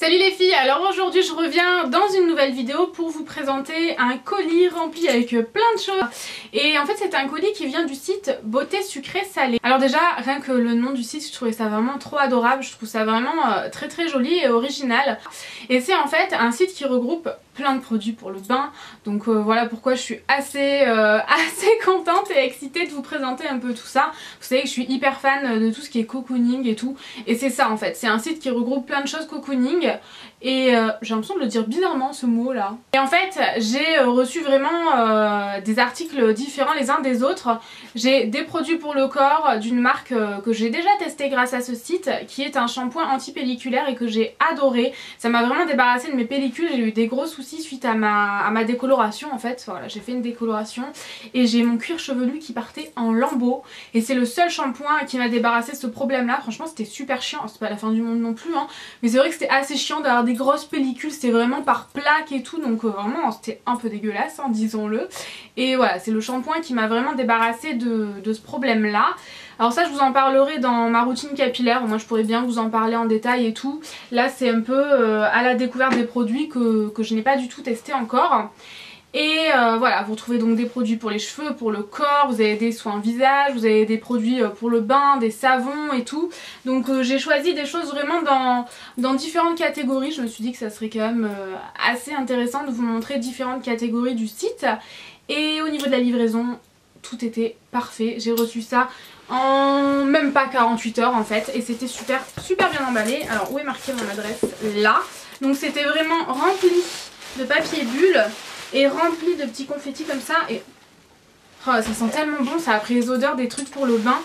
Salut les filles, alors aujourd'hui je reviens dans une nouvelle vidéo pour vous présenter un colis rempli avec plein de choses. Et en fait c'est un colis qui vient du site Beauté Sucrée Salée. Alors déjà rien que le nom du site je trouvais ça vraiment trop adorable, je trouve ça vraiment très joli et original. Et c'est en fait un site qui regroupe plein de produits pour le bain, donc voilà pourquoi je suis assez contente et excitée de vous présenter un peu tout ça. Vous savez que je suis hyper fan de tout ce qui est cocooning et tout, et c'est ça en fait, c'est un site qui regroupe plein de choses cocooning et j'ai l'impression de le dire bizarrement ce mot là. Et en fait j'ai reçu vraiment des articles différents les uns des autres. J'ai des produits pour le corps d'une marque que j'ai déjà testé grâce à ce site, qui est un shampoing anti-pelliculaire et que j'ai adoré. Ça m'a vraiment débarrassé de mes pellicules, j'ai eu des gros soucis suite à ma décoloration en fait. Voilà, j'ai fait une décoloration et j'ai mon cuir chevelu qui partait en lambeaux, et c'est le seul shampoing qui m'a débarrassé de ce problème là. Franchement c'était super chiant, c'est pas la fin du monde non plus hein, mais c'est vrai que c'était assez chiant d'avoir des grosses pellicules, c'était vraiment par plaque et tout, donc vraiment c'était un peu dégueulasse hein, disons-le. Et voilà, c'est le shampoing qui m'a vraiment débarrassé de ce problème là. Alors ça je vous en parlerai dans ma routine capillaire, moi je pourrais bien vous en parler en détail et tout. Là c'est un peu à la découverte des produits que je n'ai pas du tout testé encore. Et voilà, vous retrouvez donc des produits pour les cheveux, pour le corps, vous avez des soins visage, vous avez des produits pour le bain, des savons et tout. Donc j'ai choisi des choses vraiment dans différentes catégories. Je me suis dit que ça serait quand même assez intéressant de vous montrer différentes catégories du site. Et au niveau de la livraison, tout était parfait. J'ai reçu ça en même pas 48 heures en fait, et c'était super bien emballé. Alors où est marquée mon adresse? Là. Donc c'était vraiment rempli de papier bulle et rempli de petits confettis comme ça, et oh, ça sent tellement bon, ça a pris les odeurs des trucs pour le bain.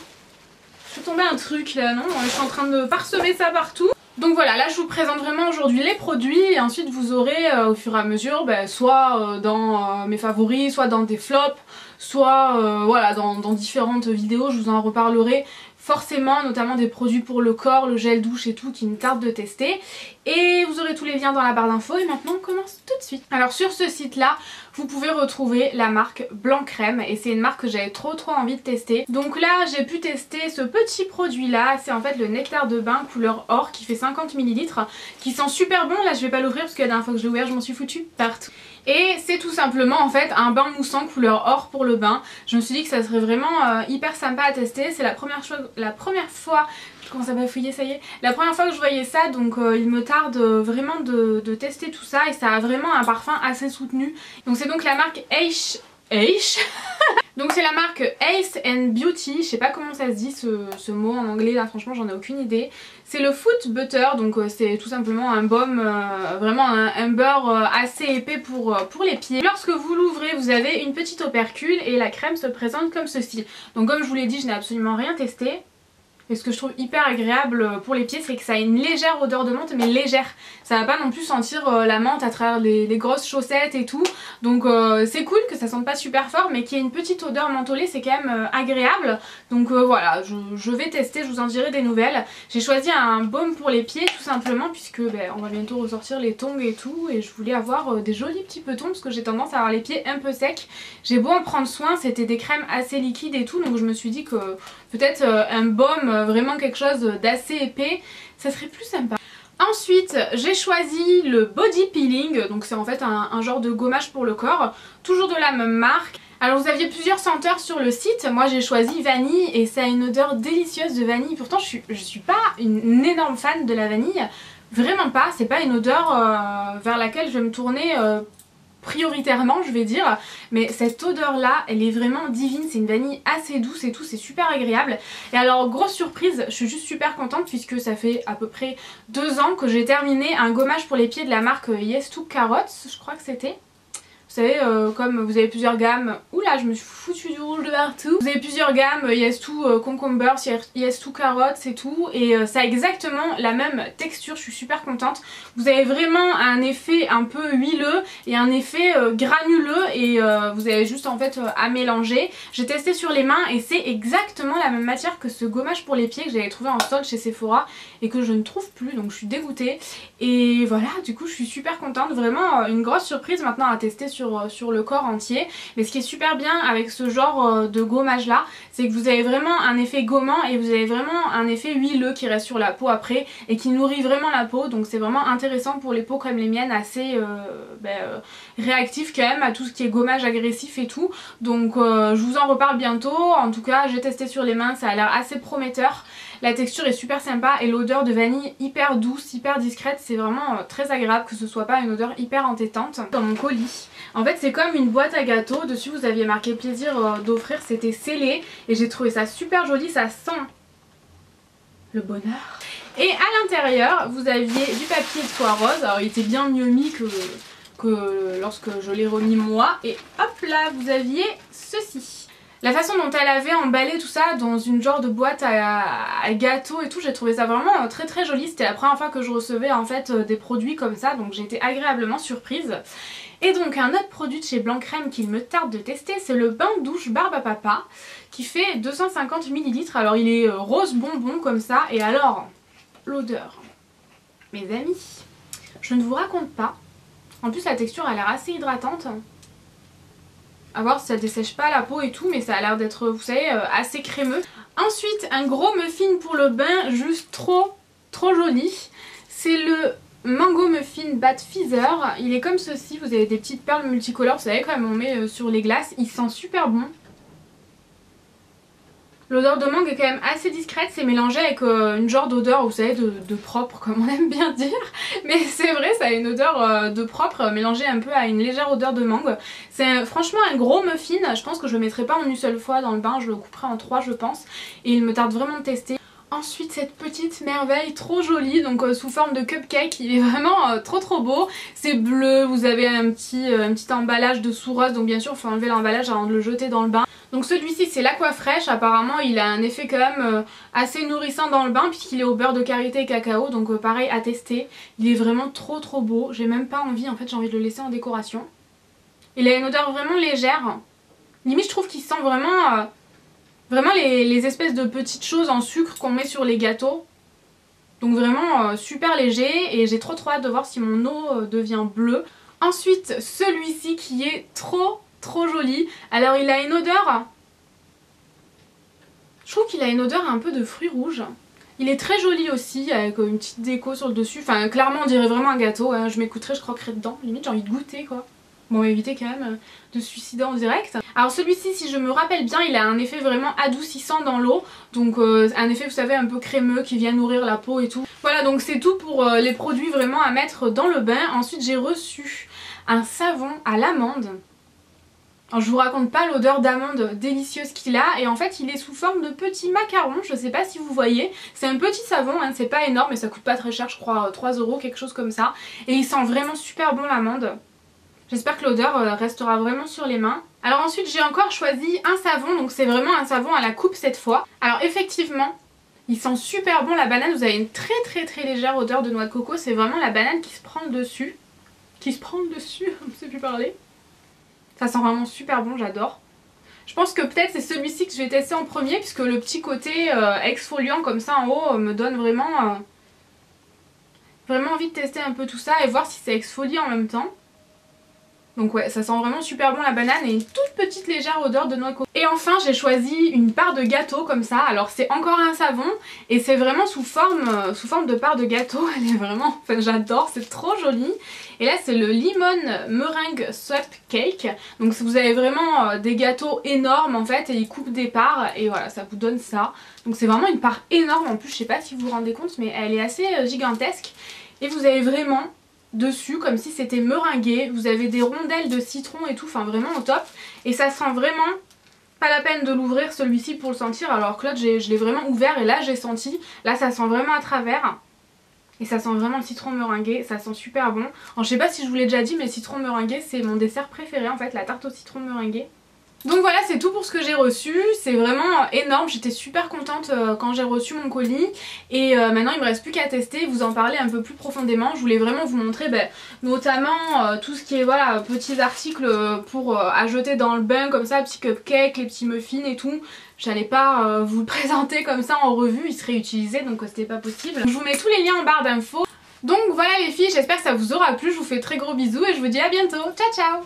Je suis tombée un truc là, non? Je suis en train de parsemer ça partout. Donc voilà, là je vous présente vraiment aujourd'hui les produits, et ensuite vous aurez au fur et à mesure soit dans mes favoris, soit dans des flops, soit voilà dans différentes vidéos, je vous en reparlerai forcément, notamment des produits pour le corps, le gel douche et tout qui me tarde de tester. Et vous aurez tous les liens dans la barre d'infos, et maintenant on commence tout de suite. Alors sur ce site là, vous pouvez retrouver la marque Blanc Crème, et c'est une marque que j'avais trop envie de tester. Donc là j'ai pu tester ce petit produit là, c'est en fait le nectar de bain couleur or qui fait 50 ml, qui sent super bon. Là je vais pas l'ouvrir parce que la dernière fois que je l'ai ouvert je m'en suis foutue partout. Et c'est tout simplement en fait un bain moussant couleur or pour le bain. Je me suis dit que ça serait vraiment hyper sympa à tester. C'est la première fois, je commence à bafouiller, ça y est, la première fois que je voyais ça, donc il me tarde vraiment de tester tout ça, et ça a vraiment un parfum assez soutenu. Donc c'est donc la marque Ace donc c'est la marque Ace and Beauty, je sais pas comment ça se dit ce mot en anglais là, franchement j'en ai aucune idée. C'est le Foot Butter, donc c'est tout simplement un baume, vraiment un beurre assez épais pour les pieds. Lorsque vous l'ouvrez vous avez une petite opercule et la crème se présente comme ceci. Donc comme je vous l'ai dit, je n'ai absolument rien testé. Et ce que je trouve hyper agréable pour les pieds, c'est que ça a une légère odeur de menthe, mais légère. Ça va pas non plus sentir la menthe à travers les grosses chaussettes et tout. Donc c'est cool que ça sente pas super fort, mais qu'il y ait une petite odeur mentholée, c'est quand même agréable. Donc voilà, je vais tester, je vous en dirai des nouvelles. J'ai choisi un baume pour les pieds tout simplement, puisque on va bientôt ressortir les tongs et tout. Et je voulais avoir des jolis petits petons, parce que j'ai tendance à avoir les pieds un peu secs. J'ai beau en prendre soin, c'était des crèmes assez liquides et tout, donc je me suis dit que peut-être un baume, vraiment quelque chose d'assez épais, ça serait plus sympa. Ensuite j'ai choisi le body peeling, donc c'est en fait un genre de gommage pour le corps, toujours de la même marque. Alors vous aviez plusieurs senteurs sur le site, moi j'ai choisi vanille et ça a une odeur délicieuse de vanille. Pourtant je suis pas une énorme fan de la vanille, vraiment pas, c'est pas une odeur vers laquelle je vais me tourner prioritairement je vais dire, mais cette odeur là elle est vraiment divine, c'est une vanille assez douce et tout, c'est super agréable. Et alors grosse surprise, je suis juste super contente puisque ça fait à peu près 2 ans que j'ai terminé un gommage pour les pieds de la marque Yes2 Carrots, je crois que c'était. Vous savez, comme vous avez plusieurs gammes, oula je me suis foutu du rouge de partout. Vous avez plusieurs gammes, Yes2 Cucumbers, Yes2 Carrots et tout, et ça a exactement la même texture, je suis super contente. Vous avez vraiment un effet un peu huileux et un effet granuleux, et vous avez juste en fait à mélanger. J'ai testé sur les mains et c'est exactement la même matière que ce gommage pour les pieds que j'avais trouvé en solde chez Sephora et que je ne trouve plus, donc je suis dégoûtée. Et voilà, du coup je suis super contente, vraiment une grosse surprise maintenant à tester sur sur le corps entier. Mais ce qui est super bien avec ce genre de gommage là, c'est que vous avez vraiment un effet gommant et vous avez vraiment un effet huileux qui reste sur la peau après et qui nourrit vraiment la peau. Donc c'est vraiment intéressant pour les peaux comme les miennes, assez réactives quand même à tout ce qui est gommage agressif et tout. Donc je vous en reparle bientôt. En tout cas j'ai testé sur les mains, ça a l'air assez prometteur. La texture est super sympa et l'odeur de vanille hyper douce, hyper discrète, c'est vraiment très agréable que ce soit pas une odeur hyper entêtante. Dans mon colis, en fait c'est comme une boîte à gâteaux, dessus vous aviez marqué plaisir d'offrir, c'était scellé et j'ai trouvé ça super joli, ça sent le bonheur. Et à l'intérieur vous aviez du papier de soie rose, alors il était bien mieux mis que lorsque je l'ai remis moi, et hop là vous aviez ceci. La façon dont elle avait emballé tout ça dans une genre de boîte à gâteaux et tout, j'ai trouvé ça vraiment très très joli. C'était la première fois que je recevais en fait des produits comme ça, donc j'ai été agréablement surprise. Et donc un autre produit de chez Blanc Crème qu'il me tarde de tester, c'est le bain douche Barbe à Papa qui fait 250 ml. Alors il est rose bonbon comme ça, et alors l'odeur, mes amis, je ne vous raconte pas. En plus la texture a l'air assez hydratante. À voir si ça dessèche pas la peau et tout, mais ça a l'air d'être, vous savez, assez crémeux. Ensuite, un gros muffin pour le bain, juste trop joli. C'est le Mango Muffin Bat Fizzer. Il est comme ceci, vous avez des petites perles multicolores, vous savez, quand même on met sur les glaces. Il sent super bon. L'odeur de mangue est quand même assez discrète, c'est mélangé avec une genre d'odeur, vous savez, de propre, comme on aime bien dire. Mais c'est vrai, ça a une odeur de propre mélangée un peu à une légère odeur de mangue. C'est franchement un gros muffin, je pense que je le mettrai pas en une seule fois dans le bain, je le couperai en 3 je pense. Et il me tarde vraiment de tester. Ensuite cette petite merveille trop jolie, donc sous forme de cupcake, il est vraiment trop beau. C'est bleu, vous avez un petit emballage de sous rose, donc bien sûr il faut enlever l'emballage avant de le jeter dans le bain. Donc celui-ci c'est l'Aquafresh, apparemment il a un effet quand même assez nourrissant dans le bain puisqu'il est au beurre de karité et cacao, donc pareil à tester. Il est vraiment trop beau, j'ai même pas envie, en fait j'ai envie de le laisser en décoration. Il a une odeur vraiment légère, limite je trouve qu'il sent vraiment... Vraiment les espèces de petites choses en sucre qu'on met sur les gâteaux. Donc vraiment super léger et j'ai trop hâte de voir si mon eau devient bleue. Ensuite celui-ci qui est trop joli. Alors il a une odeur... Je trouve qu'il a une odeur un peu de fruits rouges. Il est très joli aussi avec une petite déco sur le dessus. Enfin clairement on dirait vraiment un gâteau, hein. Je m'écouterais, je croquerais dedans. Limite j'ai envie de goûter quoi. Bon, on va éviter quand même de se suicider en direct. Alors celui-ci, si je me rappelle bien, il a un effet vraiment adoucissant dans l'eau. Donc un effet, vous savez, un peu crémeux qui vient nourrir la peau et tout. Voilà, donc c'est tout pour les produits vraiment à mettre dans le bain. Ensuite, j'ai reçu un savon à l'amande. Alors je vous raconte pas l'odeur d'amande délicieuse qu'il a, et en fait il est sous forme de petits macarons, je sais pas si vous voyez. C'est un petit savon, hein, c'est pas énorme mais ça coûte pas très cher, je crois 3 €, quelque chose comme ça. Et il sent vraiment super bon l'amande. J'espère que l'odeur restera vraiment sur les mains. Alors ensuite j'ai encore choisi un savon, donc c'est vraiment un savon à la coupe cette fois. Alors effectivement, il sent super bon la banane, vous avez une très légère odeur de noix de coco, c'est vraiment la banane qui se prend le dessus. Qui se prend le dessus, on ne sait plus parler. Ça sent vraiment super bon, j'adore. Je pense que peut-être c'est celui-ci que je vais tester en premier, puisque le petit côté exfoliant comme ça en haut me donne vraiment envie de tester un peu tout ça et voir si ça exfolie en même temps. Donc ouais, ça sent vraiment super bon la banane et une toute petite légère odeur de noix de coco. Et enfin j'ai choisi une part de gâteau comme ça. Alors c'est encore un savon et c'est vraiment sous forme de part de gâteau. Elle est vraiment, enfin j'adore, c'est trop joli. Et là c'est le Lemon Meringue Swept Cake. Donc vous avez vraiment des gâteaux énormes en fait et ils coupent des parts et voilà, ça vous donne ça. Donc c'est vraiment une part énorme en plus, je sais pas si vous vous rendez compte mais elle est assez gigantesque. Et vous avez vraiment... dessus comme si c'était meringué, vous avez des rondelles de citron et tout, enfin vraiment au top. Et ça sent vraiment pas la peine de l'ouvrir celui-ci pour le sentir, alors que l'autre je l'ai vraiment ouvert et là j'ai senti, là ça sent vraiment à travers. Et ça sent vraiment le citron meringué, ça sent super bon. Alors je sais pas si je vous l'ai déjà dit mais le citron meringué c'est mon dessert préféré en fait, la tarte au citron meringué. Donc voilà, c'est tout pour ce que j'ai reçu, c'est vraiment énorme, j'étais super contente quand j'ai reçu mon colis et maintenant il me reste plus qu'à tester, vous en parler un peu plus profondément. Je voulais vraiment vous montrer notamment tout ce qui est voilà petits articles pour à jeter dans le bain comme ça, petits cupcakes, les petits muffins et tout. J'allais pas vous le présenter comme ça en revue, il serait utilisé donc c'était pas possible. Je vous mets tous les liens en barre d'infos. Donc voilà les filles, j'espère que ça vous aura plu, je vous fais très gros bisous et je vous dis à bientôt, ciao ciao.